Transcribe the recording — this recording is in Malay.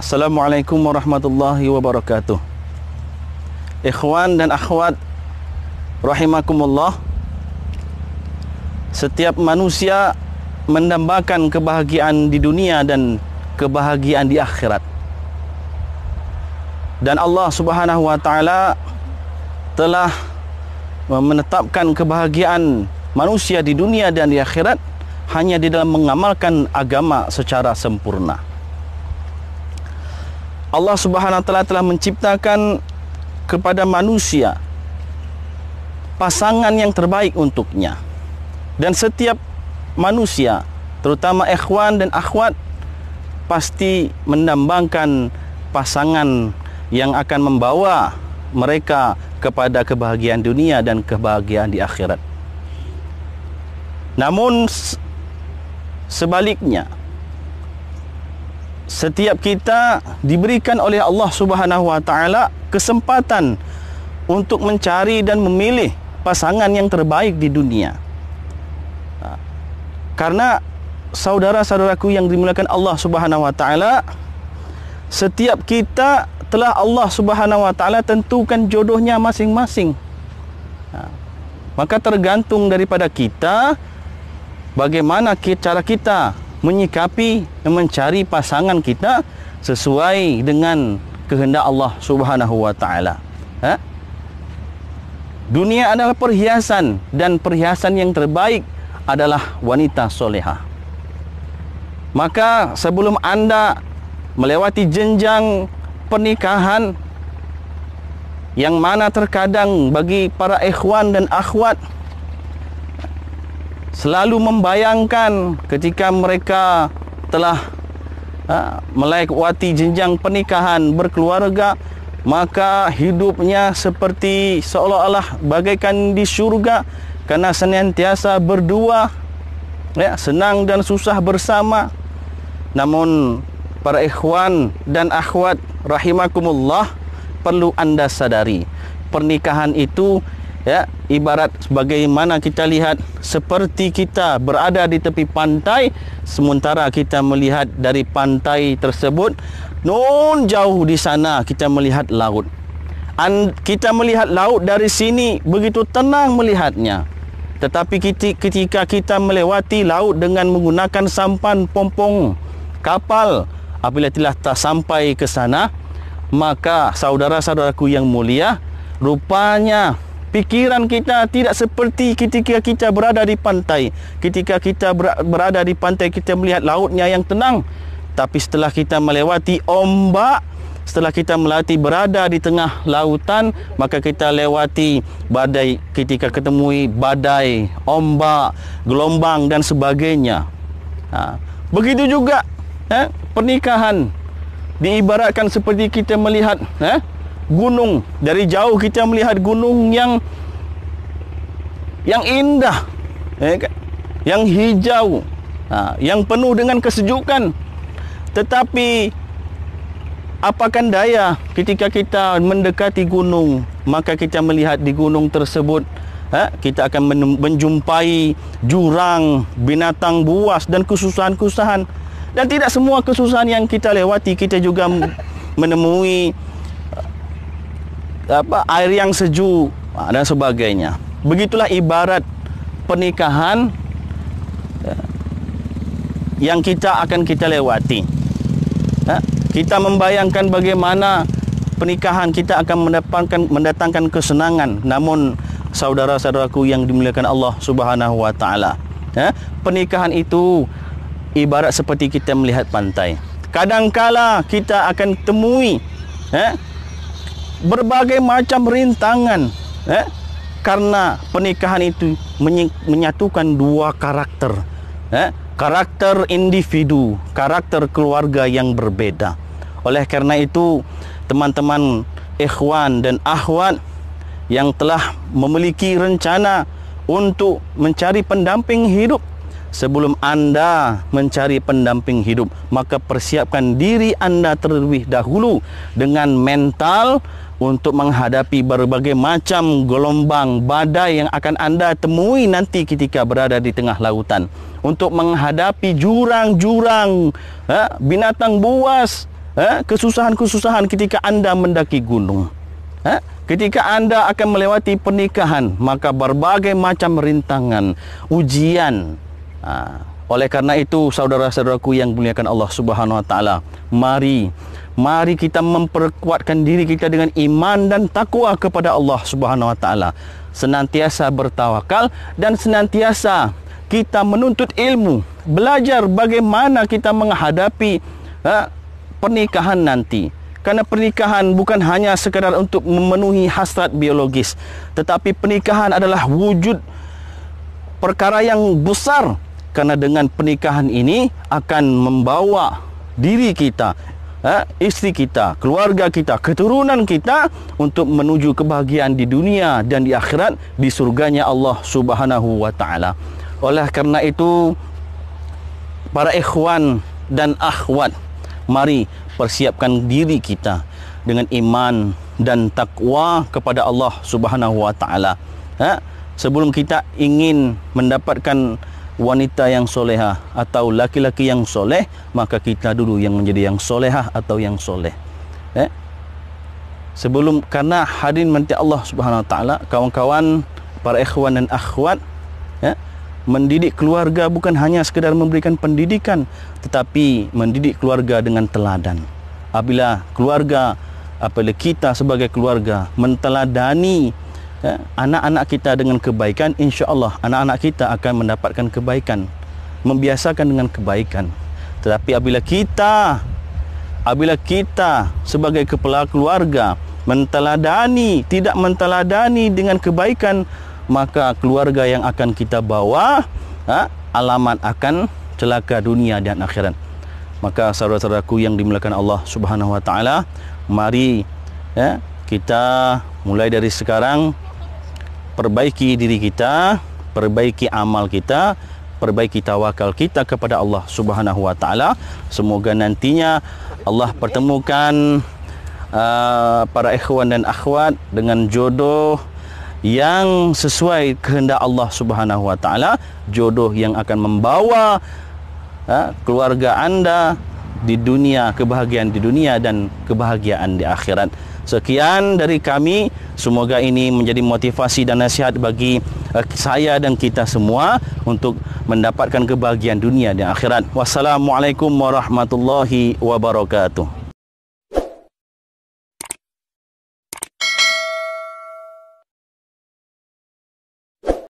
Assalamualaikum warahmatullahi wabarakatuh. Ikhwan dan akhwat rahimakumullah. Setiap manusia mendambakan kebahagiaan di dunia dan kebahagiaan di akhirat. Dan Allah Subhanahu wa taala telah menetapkan kebahagiaan manusia di dunia dan di akhirat hanya di dalam mengamalkan agama secara sempurna. Allah Subhanahu wa taala telah menciptakan kepada manusia pasangan yang terbaik untuknya. Dan setiap manusia, terutama ikhwan dan akhwat, pasti mendambangkan pasangan yang akan membawa mereka kepada kebahagiaan dunia dan kebahagiaan di akhirat. Namun sebaliknya, setiap kita diberikan oleh Allah Subhanahu wa taala kesempatan untuk mencari dan memilih pasangan yang terbaik di dunia. Karena saudara-saudaraku yang dimuliakan Allah Subhanahu wa taala, setiap kita telah Allah Subhanahu wa taala tentukan jodohnya masing-masing. Maka tergantung daripada kita bagaimana cara kita menyikapi dan mencari pasangan kita sesuai dengan kehendak Allah Subhanahu wa taala. Dunia adalah perhiasan, dan perhiasan yang terbaik adalah wanita solehah. Maka sebelum Anda melewati jenjang pernikahan, yang mana terkadang bagi para ikhwan dan akhwat selalu membayangkan ketika mereka telah melewati jenjang pernikahan, berkeluarga, maka hidupnya seperti seolah-olah bagaikan di syurga, karena senantiasa berdua, senang dan susah bersama. Namun para ikhwan dan akhwat rahimakumullah, perlu Anda sadari, pernikahan itu ibarat sebagaimana kita lihat, seperti kita berada di tepi pantai, sementara kita melihat dari pantai tersebut, nun jauh di sana kita melihat laut. Kita melihat laut dari sini begitu tenang melihatnya. Tetapi ketika kita melewati laut dengan menggunakan sampan pompong kapal, apabila telah sampai ke sana, maka saudara-saudaraku yang mulia, rupanya pikiran kita tidak seperti ketika kita berada di pantai. Ketika kita berada di pantai, kita melihat lautnya yang tenang. Tapi setelah kita melewati ombak, setelah kita melewati berada di tengah lautan, maka kita lewati badai, ketika ketemui badai, ombak, gelombang dan sebagainya. Begitu juga pernikahan diibaratkan seperti kita melihat gunung. Dari jauh kita melihat gunung yang indah, yang hijau, yang penuh dengan kesejukan. Tetapi apakan daya ketika kita mendekati gunung, maka kita melihat di gunung tersebut kita akan menjumpai jurang, binatang buas dan kesusahan-kesusahan. Dan tidak semua kesusahan yang kita lewati kita juga menemui air yang sejuk dan sebagainya. Begitulah ibarat pernikahan yang kita lewati. Kita membayangkan bagaimana pernikahan kita akan mendatangkan kesenangan. Namun saudara-saudaraku yang dimuliakan Allah Subhanahu wa taala, pernikahan itu ibarat seperti kita melihat pantai. Kadangkala kita akan temui berbagai macam rintangan, karena pernikahan itu menyatukan dua karakter, karakter individu, karakter keluarga yang berbeda. Oleh karena itu, teman-teman ikhwan dan akhwat yang telah memiliki rencana untuk mencari pendamping hidup, sebelum Anda mencari pendamping hidup, maka persiapkan diri Anda terlebih dahulu dengan mental untuk menghadapi berbagai macam gelombang badai yang akan Anda temui nanti ketika berada di tengah lautan, untuk menghadapi jurang-jurang binatang buas kesusahan-kesusahan ketika anda mendaki gunung. Ketika anda akan melewati pernikahan, maka berbagai macam rintangan, ujian. Oleh karena itu, saudara-saudaraku yang dimuliakan Allah Subhanahu wa taala, mari kita memperkuatkan diri kita dengan iman dan takwa kepada Allah Subhanahu wa taala. Senantiasa bertawakal dan senantiasa kita menuntut ilmu, belajar bagaimana kita menghadapi pernikahan nanti. Karena pernikahan bukan hanya sekadar untuk memenuhi hasrat biologis, tetapi pernikahan adalah wujud perkara yang besar. Karena dengan pernikahan ini akan membawa diri kita, istri kita, keluarga kita, keturunan kita untuk menuju kebahagiaan di dunia dan di akhirat, di surganya Allah Subhanahu wa taala. Oleh karena itu, para ikhwan dan akhwat, mari persiapkan diri kita dengan iman dan takwa kepada Allah Subhanahu wa taala. Sebelum kita ingin mendapatkan wanita yang solehah atau laki-laki yang soleh, maka kita dulu yang menjadi yang solehah atau yang soleh. Karena hadirin menanti Allah Subhanahu wa taala, kawan-kawan, para ikhwan dan akhwat, mendidik keluarga bukan hanya sekedar memberikan pendidikan, tetapi mendidik keluarga dengan teladan. Apabila kita sebagai keluarga menteladani anak-anak kita dengan kebaikan, insya Allah anak-anak kita akan mendapatkan kebaikan, membiasakan dengan kebaikan. Tetapi apabila kita sebagai kepala keluarga tidak menteladani dengan kebaikan, maka keluarga yang akan kita bawa alamat akan celaka dunia dan akhirat. Maka saudara-saudaraku yang dimuliakan Allah Subhanahu wa taala, mari kita mulai dari sekarang perbaiki diri kita, perbaiki amal kita, perbaiki tawakal kita kepada Allah Subhanahu wa taala. Semoga nantinya Allah pertemukan para ikhwan dan akhwat dengan jodoh yang sesuai kehendak Allah Subhanahu wa taala, jodoh yang akan membawa keluarga anda di dunia, kebahagiaan di dunia dan kebahagiaan di akhirat. Sekian dari kami, semoga ini menjadi motivasi dan nasihat bagi saya dan kita semua untuk mendapatkan kebahagiaan dunia dan akhirat. Wassalamualaikum warahmatullahi wabarakatuh.